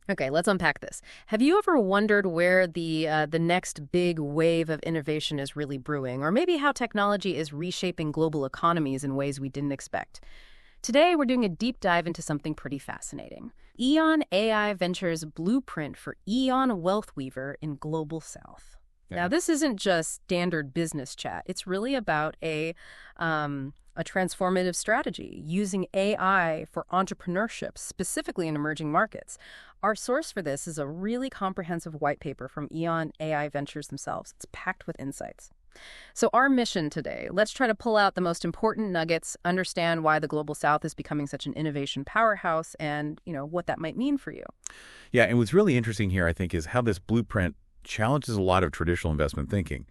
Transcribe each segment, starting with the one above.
Okay, let's unpack this. Have you ever wondered where the next big wave of innovation is really brewing, or maybe how technology is reshaping global economies in ways we didn't expect? Today, we're doing a deep dive into something pretty fascinating. EON AI Ventures' blueprint for EON WealthWeaver in Global South. Yeah. Now, this isn't just standard business chat. It's really about a transformative strategy using AI for entrepreneurship, specifically in emerging markets. Our source for this is a really comprehensive white paper from EON AI Ventures themselves. It's packed with insights. So our mission today, let's try to pull out the most important nuggets, understand why the Global South is becoming such an innovation powerhouse, and, what that might mean for you. Yeah, and what's really interesting here, I think, is how this blueprint challenges a lot of traditional investment thinking.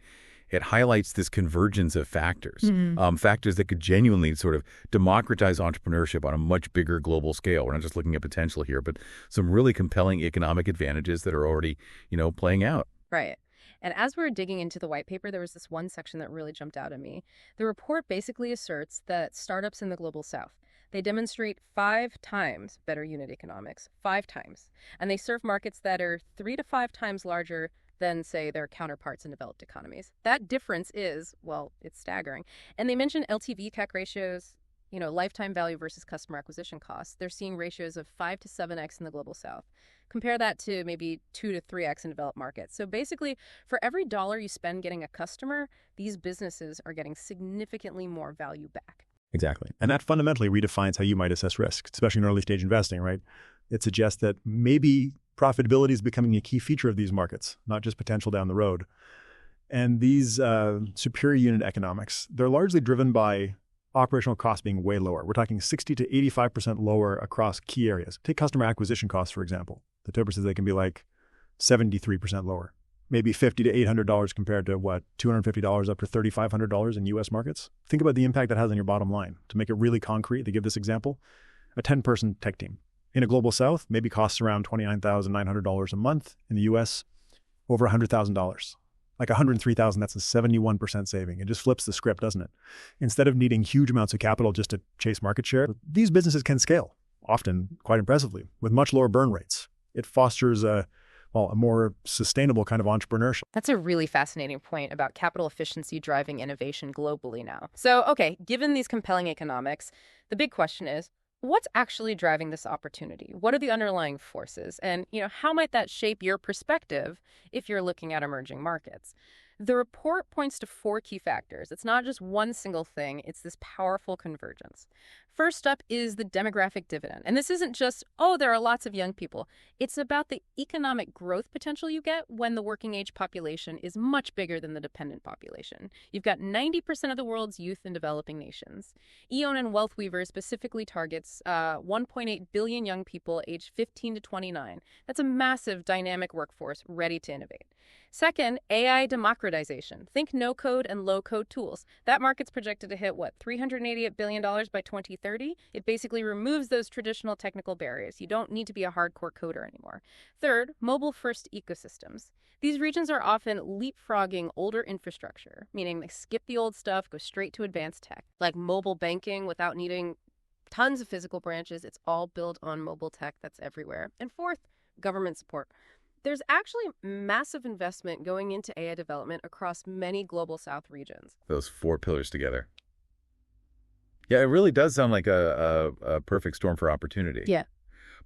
It highlights this convergence of factors, factors that could genuinely sort of democratize entrepreneurship on a much bigger global scale. We're not just looking at potential here, but some really compelling economic advantages that are already, playing out. Right. And as we were digging into the white paper, there was this one section that really jumped out at me. The report basically asserts that startups in the Global South, they demonstrate 5 times better unit economics, 5 times. And they serve markets that are 3 to 5 times larger than, say, their counterparts in developed economies. That difference is, well, it's staggering. And they mention LTV CAC ratios, lifetime value versus customer acquisition costs. They're seeing ratios of 5 to 7x in the Global South. Compare that to maybe 2 to 3x in developed markets. So basically, for every dollar you spend getting a customer, these businesses are getting significantly more value back. Exactly. And that fundamentally redefines how you might assess risk, especially in early stage investing, right? It suggests that maybe profitability is becoming a key feature of these markets, not just potential down the road. And these superior unit economics, they're largely driven by operational costs being way lower. We're talking 60 to 85% lower across key areas. Take customer acquisition costs, for example. The Topper says they can be like 73% lower, maybe $50 to $800 compared to $250 up to $3,500 in US markets. Think about the impact that has on your bottom line. To make it really concrete, they give this example, a 10-person tech team in a Global South maybe costs around $29,900 a month. In the US, over $100,000. Like $103,000, that's a 71% saving. It just flips the script, doesn't it? Instead of needing huge amounts of capital just to chase market share, these businesses can scale, often quite impressively, with much lower burn rates. It fosters a more sustainable kind of entrepreneurship. That's a really fascinating point about capital efficiency driving innovation globally now. So, okay, given these compelling economics, the big question is, what's actually driving this opportunity? What are the underlying forces? And, how might that shape your perspective if you're looking at emerging markets? The report points to 4 key factors. It's not just one single thing. It's this powerful convergence. First up is the demographic dividend. And this isn't just, there are lots of young people. It's about the economic growth potential you get when the working age population is much bigger than the dependent population. You've got 90% of the world's youth in developing nations. EON and WealthWeaver specifically targets 1.8 billion young people aged 15 to 29. That's a massive dynamic workforce ready to innovate. Second, AI democratization. Think no-code and low-code tools. That market's projected to hit, $388 billion by 2030? It basically removes those traditional technical barriers. You don't need to be a hardcore coder anymore. Third, mobile-first ecosystems. These regions are often leapfrogging older infrastructure, meaning they skip the old stuff, go straight to advanced tech, like mobile banking without needing tons of physical branches. It's all built on mobile tech that's everywhere. And fourth, government support. There's actually massive investment going into AI development across many Global South regions. Those 4 pillars together. Yeah, it really does sound like a perfect storm for opportunity. Yeah.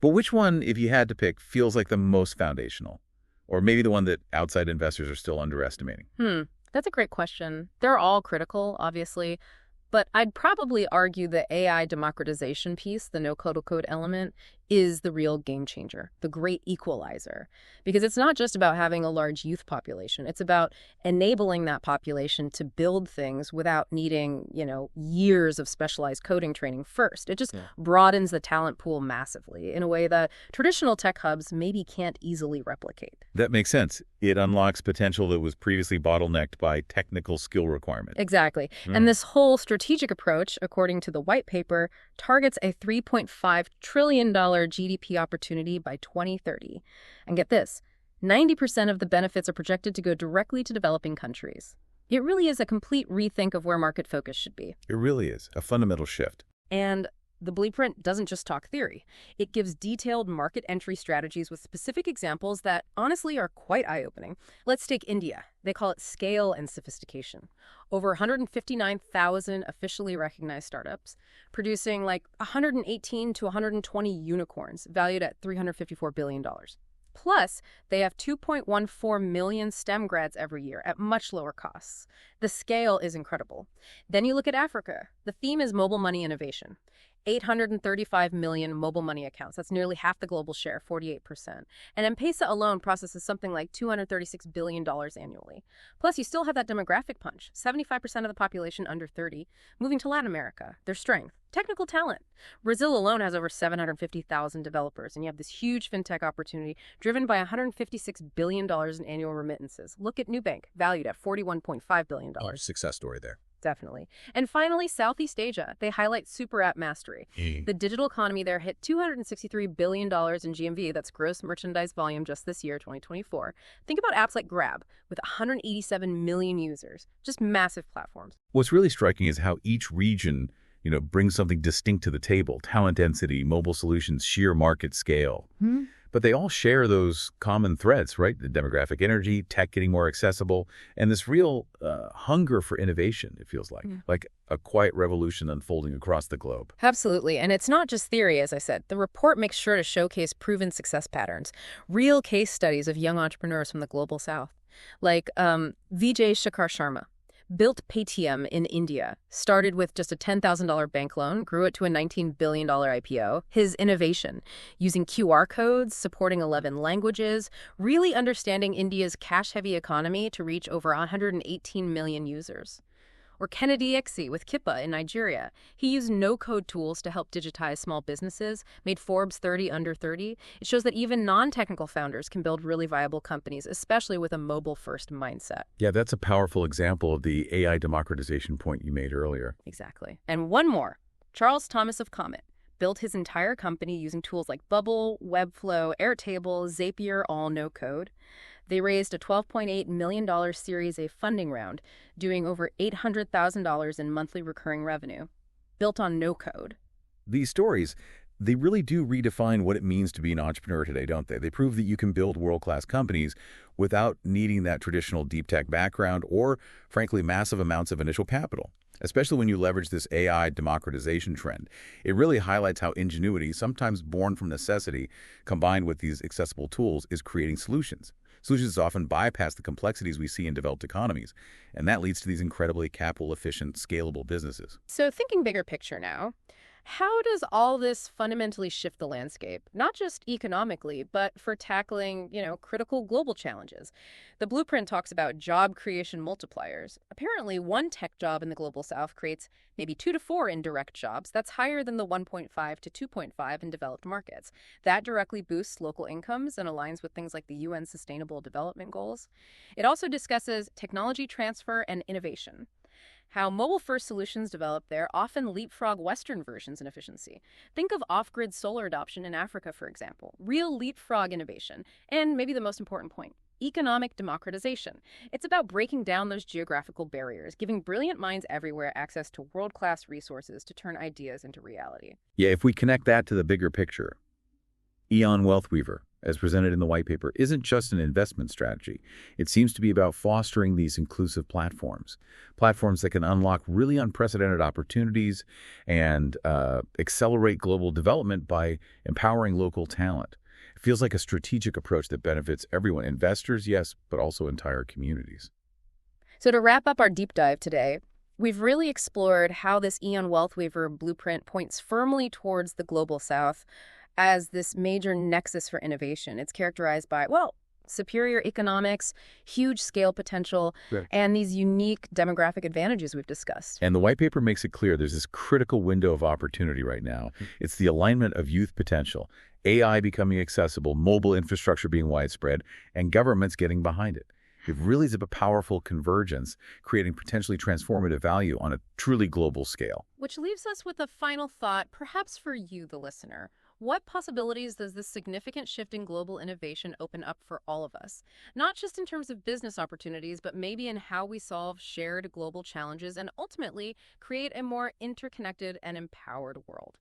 But which one, if you had to pick, feels like the most foundational? Or maybe the one that outside investors are still underestimating? That's a great question. They're all critical, obviously. But I'd probably argue the AI democratization piece, the no-code element, is the real game changer, the great equalizer. Because it's not just about having a large youth population. It's about enabling that population to build things without needing, years of specialized coding training first. It just broadens the talent pool massively in a way that traditional tech hubs maybe can't easily replicate. That makes sense. It unlocks potential that was previously bottlenecked by technical skill requirements. Exactly. And this whole strategic approach, according to the white paper, targets a $3.5 trillion GDP opportunity by 2030. And get this, 90% of the benefits are projected to go directly to developing countries. It really is a complete rethink of where market focus should be. It really is a fundamental shift. And The blueprint doesn't just talk theory. It gives detailed market entry strategies with specific examples that honestly are quite eye-opening. Let's take India. They call it scale and sophistication. Over 159,000 officially recognized startups, producing like 118 to 120 unicorns valued at $354 billion. Plus, they have 2.14 million STEM grads every year at much lower costs. The scale is incredible. Then you look at Africa. The theme is mobile money innovation. 835 million mobile money accounts. That's nearly half the global share, 48%. And M-Pesa alone processes something like $236 billion annually. Plus, you still have that demographic punch. 75% of the population under 30 moving to Latin America. Their strength, technical talent. Brazil alone has over 750,000 developers, and you have this huge fintech opportunity driven by $156 billion in annual remittances. Look at Nubank, valued at $41.5 billion. Success story there. Definitely. And finally, Southeast Asia. They highlight super app mastery. The digital economy there hit $263 billion in GMV. That's gross merchandise volume just this year, 2024. Think about apps like Grab with 187 million users. Just massive platforms. What's really striking is how each region, brings something distinct to the table. Talent density, mobile solutions, sheer market scale. But they all share those common threads, right? The demographic energy, tech getting more accessible, and this real hunger for innovation, it feels like a quiet revolution unfolding across the globe. Absolutely. And it's not just theory, as I said. The report makes sure to showcase proven success patterns, real case studies of young entrepreneurs from the global south, like Vijay Shekhar Sharma. Built Paytm in India, started with just a $10,000 bank loan, grew it to a $19 billion IPO. His innovation, using QR codes, supporting 11 languages, really understanding India's cash-heavy economy to reach over 118 million users. Or Kennedy Ixi with Kippa in Nigeria. He used no-code tools to help digitize small businesses, made Forbes 30 under 30. It shows that even non-technical founders can build really viable companies, especially with a mobile-first mindset. Yeah, that's a powerful example of the AI democratization point you made earlier. Exactly. And one more. Charles Thomas of Comet built his entire company using tools like Bubble, Webflow, Airtable, Zapier, all no-code. They raised a $12.8 million Series A funding round, doing over $800,000 in monthly recurring revenue, built on no code. These stories, they really do redefine what it means to be an entrepreneur today, don't they? They prove that you can build world-class companies without needing that traditional deep tech background or, frankly, massive amounts of initial capital, especially when you leverage this AI democratization trend. It really highlights how ingenuity, sometimes born from necessity, combined with these accessible tools, is creating solutions. Solutions often bypass the complexities we see in developed economies, and that leads to these incredibly capital-efficient, scalable businesses. So thinking bigger picture now, how does all this fundamentally shift the landscape, not just economically, but for tackling, critical global challenges? The blueprint talks about job creation multipliers. Apparently, one tech job in the global south creates maybe 2 to 4 indirect jobs. That's higher than the 1.5 to 2.5 in developed markets. That directly boosts local incomes and aligns with things like the UN Sustainable Development Goals. It also discusses technology transfer and innovation. How mobile-first solutions developed there often leapfrog Western versions in efficiency. Think of off-grid solar adoption in Africa, for example. Real leapfrog innovation. And maybe the most important point, economic democratization. It's about breaking down those geographical barriers, giving brilliant minds everywhere access to world-class resources to turn ideas into reality. Yeah, if we connect that to the bigger picture, EON WealthWeaver, as presented in the white paper, isn't just an investment strategy. It seems to be about fostering these inclusive platforms that can unlock really unprecedented opportunities and accelerate global development by empowering local talent. It feels like a strategic approach that benefits everyone, investors, yes, but also entire communities. So to wrap up our deep dive today, we've really explored how this EON WealthWeaver blueprint points firmly towards the global south as this major nexus for innovation. It's characterized by, superior economics, huge scale potential, and these unique demographic advantages we've discussed. And the white paper makes it clear there's this critical window of opportunity right now. It's the alignment of youth potential, AI becoming accessible, mobile infrastructure being widespread, and governments getting behind it. It really is a powerful convergence, creating potentially transformative value on a truly global scale. Which leaves us with a final thought, perhaps for you, the listener. What possibilities does this significant shift in global innovation open up for all of us? Not just in terms of business opportunities, but maybe in how we solve shared global challenges and ultimately create a more interconnected and empowered world.